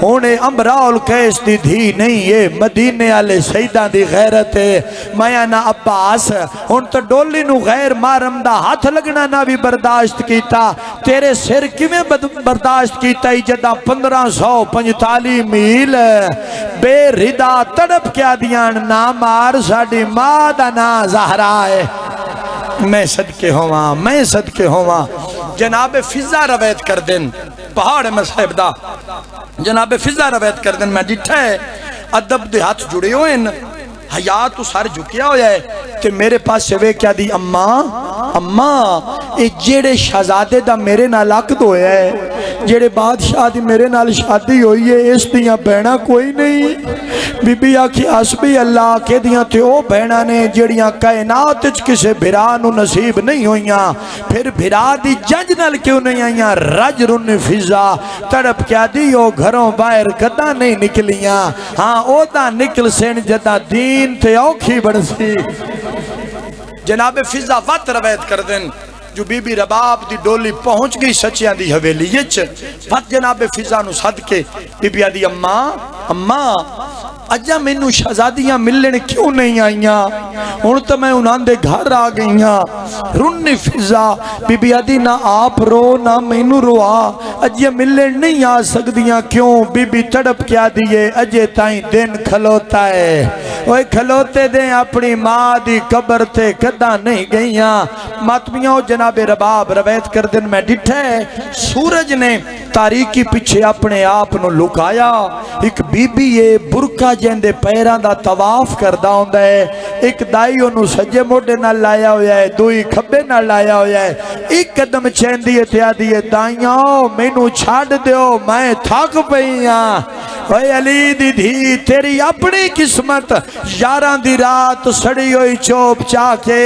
ہونے امراؤ کیس دی دھی نہیں ہے مدینے آلے سیدان دی غیرت ہے میاں عباس ہون تو ڈولی نو غیر مارم دا ہاتھ لگنا نہ بھی برداشت کیتا تیرے سر کیویں برداشت کیتا ہی جدہ 1545 میل بے ردا تڑپ کیا دیان نا مار ساڑی مادہ نا زہرہ ہے میں صدقے ہوا جناب فضا روایت کر دن پہاڑ میں صاحب دا جناب فضا روایت کر دن میں ڈٹھا ہے ادب دے ہاتھ جڑے ہوئے حیات تو سارے جھکیا ہویا ہے کہ میرے پاس شوے کیا دی اماں اے جیڑے شہزادے دا میرے نال عقد ہویا ہے جیڑے بادشاہ دی میرے نال شادی ہوئی ہے اس دیاں بہنا کوئی نہیں بی بی آکھی حسبی اللہ کے دیاں تے او بہنا نے جیڑیاں کائنات اچ کسے بھرا نو نصیب نہیں ہوئیاں پھر بھرا دی جنج نال کیوں نہیں آئیاں رج رن فضا تڑپ کیا دی او گھروں باہر گدا نہیں نکلیاں ہاں او دا نکل سین جدا دین تے اوکھی بڑسی جناب فضا وقت روایت کر دن جو بی بی رباب دی ڈولی پہنچ گئی سچیاں دی حویلی یچ وقت جناب فضا نو صد کے بی بی آدھی اماں اجا میں نو شہزادیاں ملنے کیوں نہیں آئیاں ہون تو میں انہاں دے گھر آ گئیاں رن فضا بی بی آدھی نہ آپ رو نہ میں نو روا اجا ملنے نہیں آ سکدیاں کیوں بی بی تڑپ کیا دیئے اجے تائیں دن کھلوتا ہے اوہ کھلوتے دیں اپنی ماں دی قبر تے کدہ نہیں گئیاں ماتمیاں جناب رباب روایت کر دن میں ڈٹھے سورج نے تاریکی پیچھے اپنے آپ نو لکایا ایک بی بی یہ برکہ جیندے پیران دا طواف کردہ ہوں دے ایک دائی انہوں سجے موڑے نہ لایا ہویا ہے دوئی کھبے نہ لایا ہویا ہے ایک قدم چین دیئے تیا دیئے دائیاں میں نو چھاڑ دیو میں تھاک پئیاں اے علی دی دھی تیری اپنی قسمت یاران دی رات سڑی ہوئی چوپ چاکے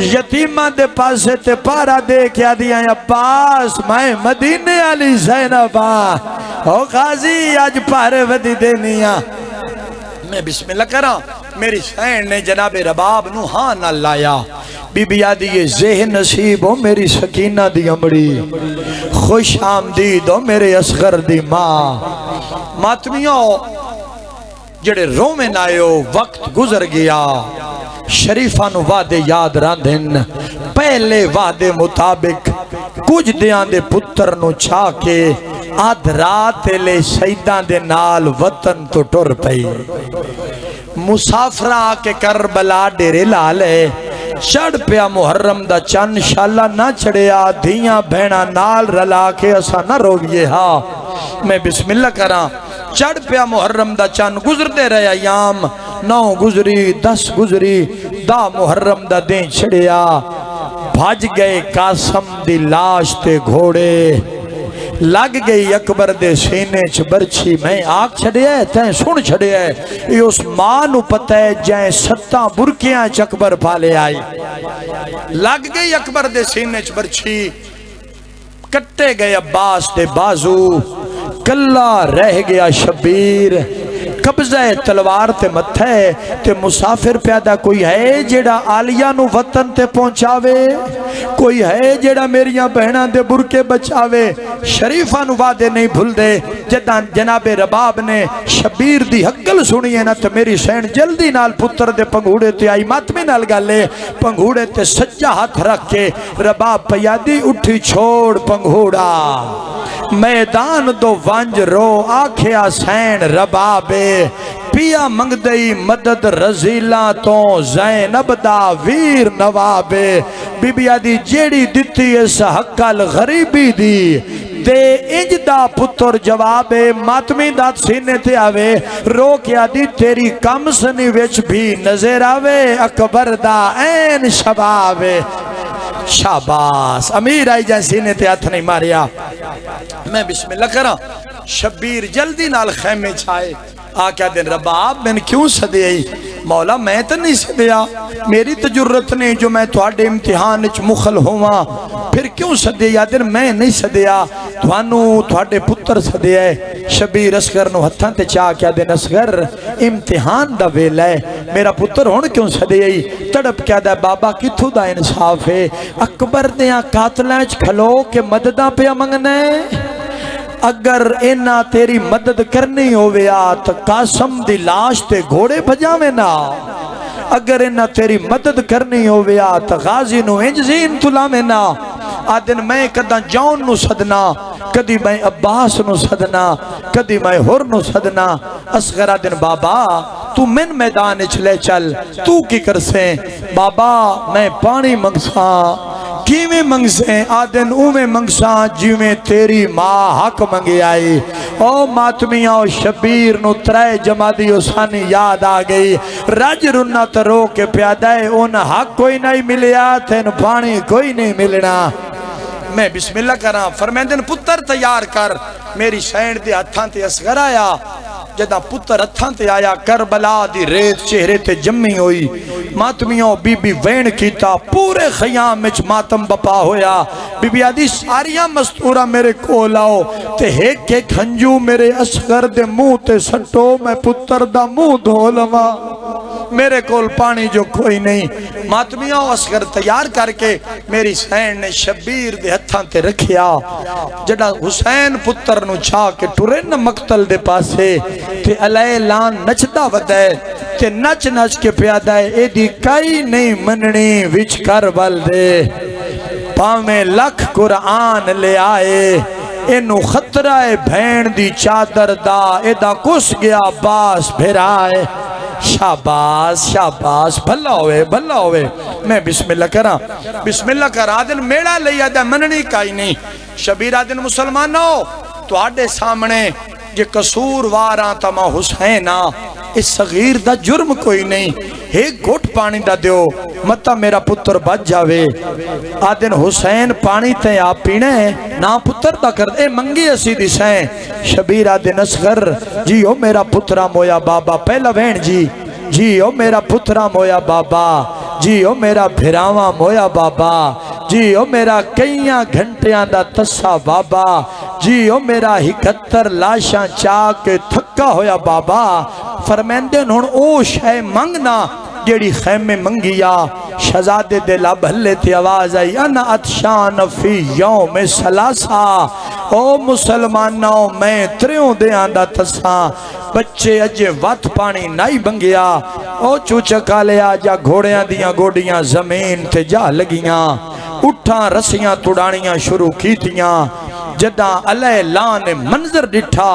یتیمہ دے پاسے تے پارا دے کیا دیا عباس میں مدینے علی زینباں او غازی آج پارے ودی دینیاں میں بسم اللہ کراں میری سین نے جناب رباب نو ہاں نہ لایا بی بی آدھی یہ ذہن نصیب ہو میری سکینہ دی امڑی خوش آمدید ہو میرے اصغر دی ماں ماتمیوں جڑے رومن آئیو وقت گزر گیا شریفان وعدے یاد راندھن پہلے وعدے مطابق کچھ دیاں دے پتر نو چھا کے آدھ رات لے شہیدان دے نال وطن تو ٹر پئی مسافرہ کے کربلا ڈیرے لالے چڑھ پیا محرم دا چن شاللہ نہ چڑھیا دھیاں بہنا نال رلا کے اسا نہ رویے ہاں میں بسم اللہ کراں چڑھ پیا محرم دا چن گزر دے رہے ایام 9 گزری 10 گزری دا محرم دا دیں چھڑیا بھاج گئے قاسم دی لاش تے گھوڑے لگ گئی اکبر دے سینے چ برچھی میں آگ چھڑیا ہے تین سن چھڑیا ہے یہ اس ماں نو پتہ ہے جائیں 7 برکیاں چ اکبر پالے آئی لگ گئی اکبر دے سینے چ برچھی کٹے گئے عباس دے بازو کلہ رہ گیا شبیر قبضہ تلوار تے متھے تے مسافر پیدا کوئی ہے جیڑا آلیہ نو وطن تے پہنچاوے کوئی ہے جیڑا میریاں بہناں دے برکے بچاوے شریفاں نو وعدے نہیں بھول دے جدان جناب رباب نے شبیر دی حقل سنی ہے نا تو میری سین جلدی نال پتر دے پنگھوڑے تے آئی ماتمی نال گالے پنگھوڑے تے سجا ہاتھ رکھ کے رباب پیادی اٹھی چھوڑ پنگھوڑا میدان دو ونج رو آکھیا سین ربابے پیا منگ دئی مدد رزیلاں تو زینب دا ویر نوابے بی بی آدھی جیڑی دیتی اس حقال غریبی دی دے انج دا پتر جوابے ماتمی دات سینے تے آوے رو کیا دی تیری کم سنی وچ بھی نظر آوے اکبر دا این شبابے شاباس امیر آئی جائیں سینے تے ہاتھ نہیں ماریا میں بسم اللہ کراں شبیر جلدی نال خیمے چھائے آکیا دن رباب میں نے کیوں سدے آئی مولا میں تو نہیں سدیا میری تجرت نہیں جو میں تھوڑے امتحان اچ مخل ہوا پھر کیوں سدے یا دن میں نہیں سدیا تھوڑے پتر سدے ہے شبیر اصغر نو ہتھاں تے چاہ کیا دن اصغر امتحان دا ویلا ہے میرا پتر ہون کیوں سدے آئی تڑپ کیا دا بابا کتھو دا انصاف ہے اکبر دیاں قاتلانچ کھلو کے مددہ پہ منگنے اگر اینا تیری مدد کرنی ہویا تو قاسم دی لاش تے گھوڑے بجاوے نا اگر اینا تیری مدد کرنی ہویا تو غازی نو انجزین تلاوے نا آدن میں کدہ جون نو صدنا کدی میں عباس نو صدنا کدی میں ہر نو صدنا اصغر آدن بابا تو من میدان چلے چل تو کی کر سے بابا میں پانی منگساں کیویں منگسیں آدن اویں منگساں جیویں تیری ماں حق منگی آئی او ماتمیاں او شبیر نو ترائے جمادی اسانی یاد آگئی رج رنہ ترو کے پیادائے ان حق کوئی نہیں ملیا تین پانی کوئی نہیں ملنا میں بسم اللہ کراں فرمیندن پتر تیار کر میری سین دے ہتھاں تے اصغر آیا جدہ پتر ہتھاں تے آیا کربلا دی ریت چہرے تے جمی ہوئی ماتمیوں بی بی وین کیتا پورے خیام مچ ماتم بپا ہویا بی بی آدھی ساریاں مستورہ میرے کو لاؤ تے ایک ایک ہنجو میرے اصغر دے منہ تے سٹو میں پتر دا منہ دھو لوا میرے کول پانی جو کوئی نہیں ماتمیوں اصغر تیار کر کے میری سین نے شبیر دے ہتھاں تے رکھیا جڑا حسین پتر نو چھا کے ٹورن مقتل دے پاسے تے علیہ لان نچدا ودے تے نچ نچ کے پیادا ہے اے دی کئی نہیں مننی وچ کربل دے پاویں لکھ قرآن لے آئے اینو خطرہ بھین دی چادر دا اے دا کس گیا باس بھرائے شاباس شاباس بھلا ہوئے میں بسم اللہ کراں بسم اللہ کراں آدن میڑا لئی آدھا مننی کائی نہیں شبیر آدن مسلمانوں تو آڈے سامنے یہ قصور واراں تما حسینہ اس صغیر دا جرم کوئی نہیں ایک گھٹ پانی دا دیو متا میرا پتر بچ جاوے آدن حسین پانی تے آپ پینے نا پتر دا کر دے منگی اسی دی سین شبیر آدن اصغر جی او میرا پترہ مویا بابا پہلا وین جی او میرا پترہ مویا بابا جی او میرا بھراواں مویا بابا جی او میرا کئیاں گھنٹیاں دا تسا بابا جی او میرا 71 لاشاں چاہ کے تھکا ہویا بابا فرمیندے ہن او شے منگنا جیڑی خیمے منگیا شہزادے دے لب ہلے تے آواز آئی انا اتشان فی یوم سلاسا او مسلمانوں میں تریوں دے آندہ تساں بچے اجے وات پانی نائی بنگیا او چوچکا لیا جا گھوڑیاں دیاں گوڑیاں زمین تے جا لگیاں اٹھاں رسیاں توڑانیاں شروع کی تیاں جداں علیہ لان منظر ڈٹھا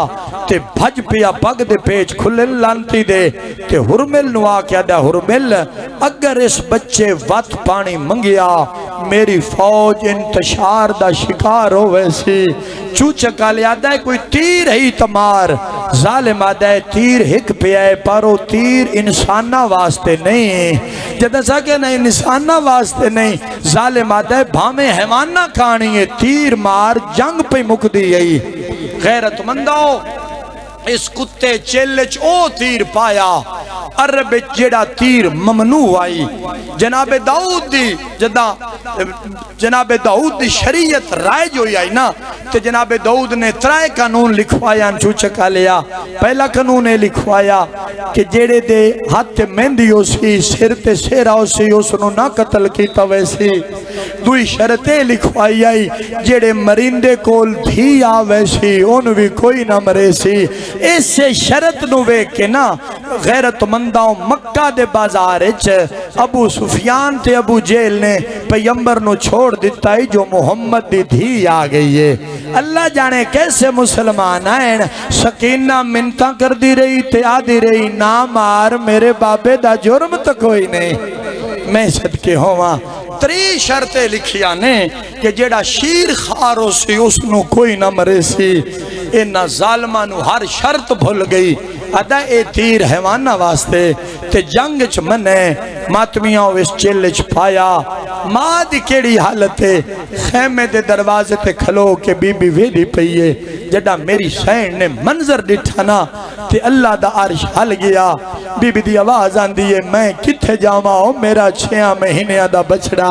تے بھج پیا پگ دے پیچ کھلن لانتی دے تے ہرمل نوا کیا دا ہرمل اگر اس بچے وات پانی منگیا میری فوج انتشار دا شکار ہو ویسی چوچکا لیا دا کوئی تیر ہی تمار ظالم آدھا ہے تیر ہک پہ آئے پارو تیر انسانہ واسطے نہیں جدہ سا کہ نہیں انسانہ واسطے نہیں ظالم آدھا ہے بھامے حیوانہ کھانی ہے تیر مار جنگ پہ مکدی ہے غیرت منداؤ اس کتے چیلچ او تیر پایا عرب جیڑا تیر ممنوع آئی جناب داؤد دی جناب داؤد دی شریعت رائج ہوئی آئی نا تو جناب داؤد نے ترائے قانون لکھوایا چوچکا لیا پہلا قانون نے لکھوایا کہ جیڑے دے ہاتھ مہندی ہو سی سر تے سیرہ ہو سی اس نو نہ قتل کیتا ویسی دوئی شرطیں لکھوائی آئی جیڑے مرندے کول دھی آوے سی ان بھی کوئی نہ مرے سی اس سے شرط نو وے کے نا غیرت منداؤں مکہ دے بازار اچھ ابو سفیان تے ابو جیل نے پیمبر نو چھوڑ دیتا ہے جو محمد دی دھی آگئی ہے اللہ جانے کیسے مسلمان آئین سکینہ منتہ کر دی رہی تے آدھی رہی نا مار میرے بابے دا جرم تو کوئی نہیں میں صدقے ہوا تری شرطیں لکھیا نے کہ جیڑا شیر خارو سی اس نو کوئی نہ مرے سی اینا ظالمانو ہر شرط بھول گئی ادا اے تیر حیوانہ واسطے تے جنگ چ منے ماتمیاں اس چلچ پایا ماں دی کیڑی حالت ہے خیمے دے دروازے تے کھلو کے بی بی ویدی پئیے جڑا میری سین نے منظر ڈٹھانا تے اللہ دا عرش ہل گیا بی بی دی آواز آن دیئے میں کتھے جاما ہو میرا 6 مہینے دا بچڑا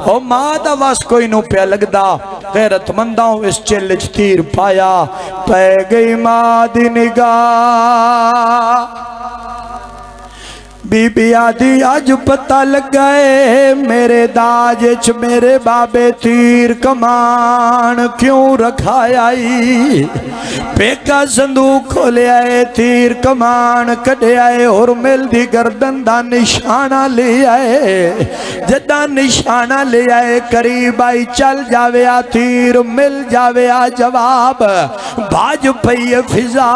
او ماں دا واس کوئی نو پیا لگدا غیرت منداؤں اس چلچ تیر پایا پہ گئی ماں دی نگاہ بی بی آدھی آج پتہ لگائے میرے داجچ میرے بابے تیر کمان کیوں رکھائی پیکا صندوق کھولے آئے تیر کمان کڑے آئے اور مل دی گردن دا نشانہ لے آئے جدہ نشانہ لے آئے قریب آئی چل جاوے آ تیر مل جاوے آ جواب بھاج پئی فضا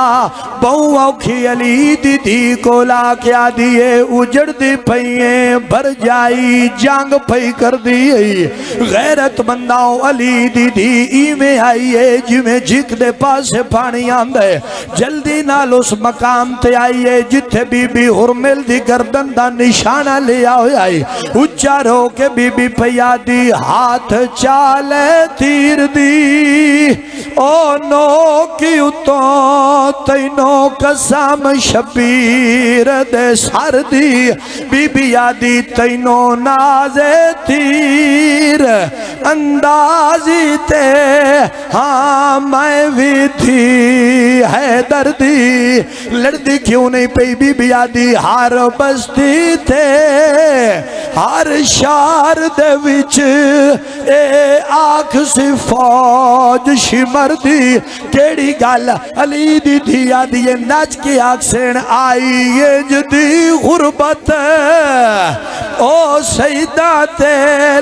بہو اوکھی علی دی دی کو لا کیا دیئے اجڑ دی پئییں بھر جائی جانگ پئی کر دی غیرت منداؤں علی دی دی ایمیں آئیے جمیں جھک دے پاسے پانی آندے جلدی نال اس مقام تے آئیے جتھے بی بی ہرمل دی گردن دا نشانہ لیا ہوئی آئی اچھا رو کے بی بی پیا دی ہاتھ چالے تیر دی او نو کی اتوں تینوں قسم شبیر دے سار دی بی بی آدھی تینوں نازے تیر اندازی تے ہاں میں بھی تھی ہے دردی لڑدی کیوں نہیں پئی بی بی آدھی ہار بستی تے ہر شار دے وچ اے آنکھ سی فوج شمر دی کیڑی گال علی دی تھی آدھی نچ کی آنکھ سین آئی جدی غربت او سیدہ تے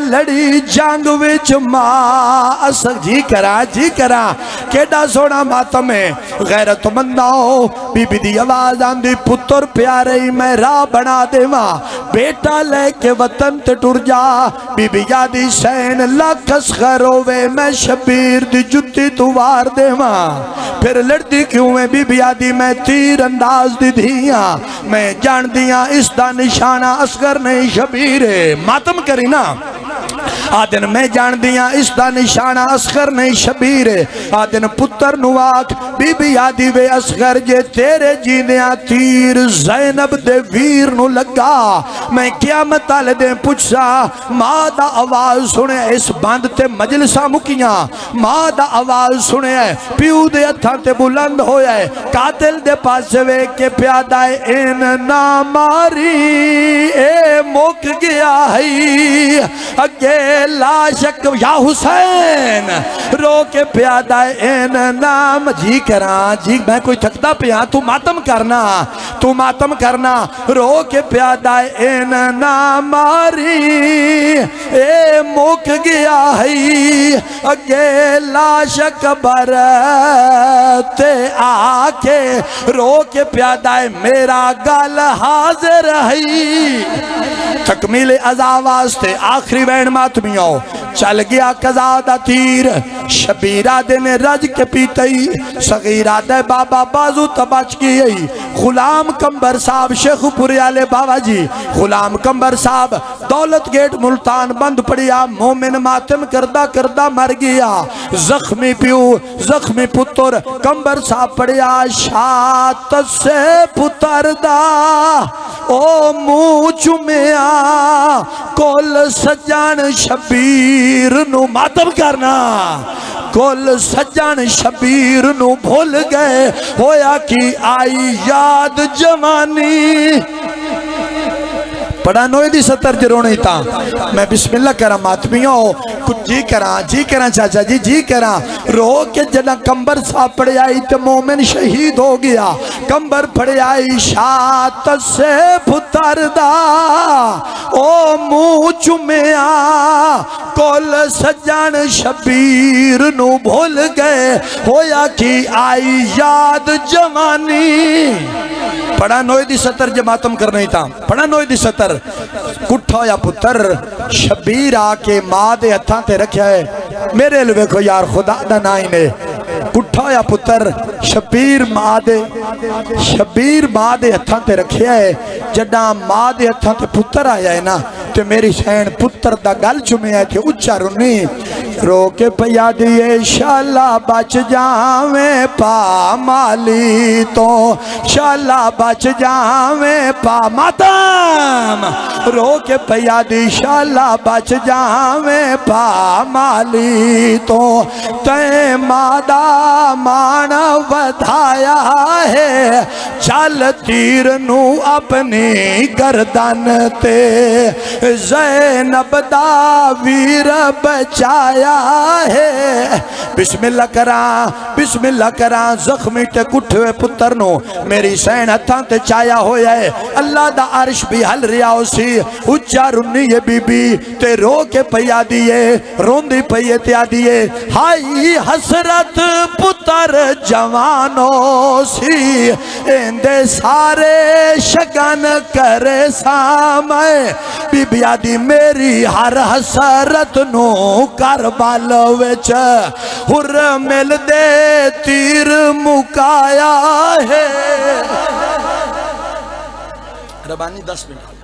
لڑی جنگ وچ ماں اسک جی کرا کیڑا سونا ماتم ہے غیرت منداؤ بی بی دی آواز آندی پتر پیارے میں راہ بنا دے ماں بیٹا لے کے وطن تے ٹر جا بی بی یادی سین لاکھس خروے میں شبیر دی جتی تو وار دے ماں پھر لڑتی کیوں ہے بی بی یادی میں تیر انداز دی دھیاں میں جان دیاں اس دا نشانہ اصغر نہیں شبیر ہے ماتم کری نا آدن میں جان دیاں اس دا نشانہ اصغر نہیں شبیر ہے آدن پتر نواک بی بی آدھی وے اصغر جے تیرے جیندیاں تیر زینب دے ویر نو لگا میں قیامت آلے دے پچھا ماں دا آواز سنے اس باندھ تے مجلسہ مکیاں ماں دا آواز سنے پیو دے اتھا تے بلند ہویا ہے قاتل دے پاس وے کے پیادہ این نا ماری اے موک گیا ہے اگے لاشک یا حسین رو کے پیادہ این نام جی کراں جی میں کوئی تھکتا پیاں تو ماتم کرنا رو کے پیادہ این نام ماری اے موک گیا ہے اگے لاشک برتے آکے رو کے پیادہ میرا گال حاضر ہے تکمیل ازا واسطے آخری وین ماتمیوں چل گیا قضا دا تیر شبیرہ دن رج کے پیتئی صغیرہ دے بابا بازو تباچ کی گئی غلام کمبر صاحب شیخ پوریالے بابا جی غلام کمبر صاحب دولت گیٹ ملتان بند پڑیا مومن ماتم کردہ مر گیا زخمی پیو زخمی پتر کمبر صاحب پڑیا شات سے پتر دا او مو چمیا کول سجان شبیر نو ماتم کرنا کول سجان شبیر نو بھول گئے ہویا کی آئی یاد جوانی پڑھا نوے دی ستر جرونے تا میں بسم اللہ کرا ماتمیوں کچھ جی کرا چاچا جی کرا رو کے جنا کمبر صاحب پڑے آئی تو مومن شہید ہو گیا کمبر پڑے آئی شات سے پتر دا او مو چمیا کول سجان شبیر نو بھول گئے ہویا کی آئی یاد جوانی پڑھا نوے دی ستر جماعتم کرنے تا پڑھا نوے دی ستر کٹھا یا پتر شبیر آکے ماں دے ہتھاں تے رکھیا ہے میرے لوے کو یار خدا دا نائی نے کٹھا یا پتر شبیر ماں دے ہتھاں تے رکھیا ہے جڑا ماں دے ہتھاں تے پتر آیا ہے نا تو میری سین پتر دا گل چمے آئے تھے اچھا رنی رو کے پیا دیئے شالا بچ جاویں پا مالی تو شالا بچ جاویں پا ماتم رو کے پیا دی شالا بچ جاویں پا مالی تو تے مادہ مان ودھایا ہے چل تیر نو اپنی گردن تے زینب دا ویر بچایا ہے بسم اللہ کران زخمی تے کٹھوے پتر نو میری سین ہتھاں تے چایا ہویا ہے اللہ دا عرش بھی حل ریا ہو سی اچھا رنی یہ بی بی تے رو کے پیا دیئے روندی پیا تیا دیئے ہائی حسرت پتر جوانوں سی اندے سارے شگن کرے سامے بی بی آدھی میری ہر حسرت نو کربال وچ ہر مل دے تیر مکایا ہے ربانی 10 منٹ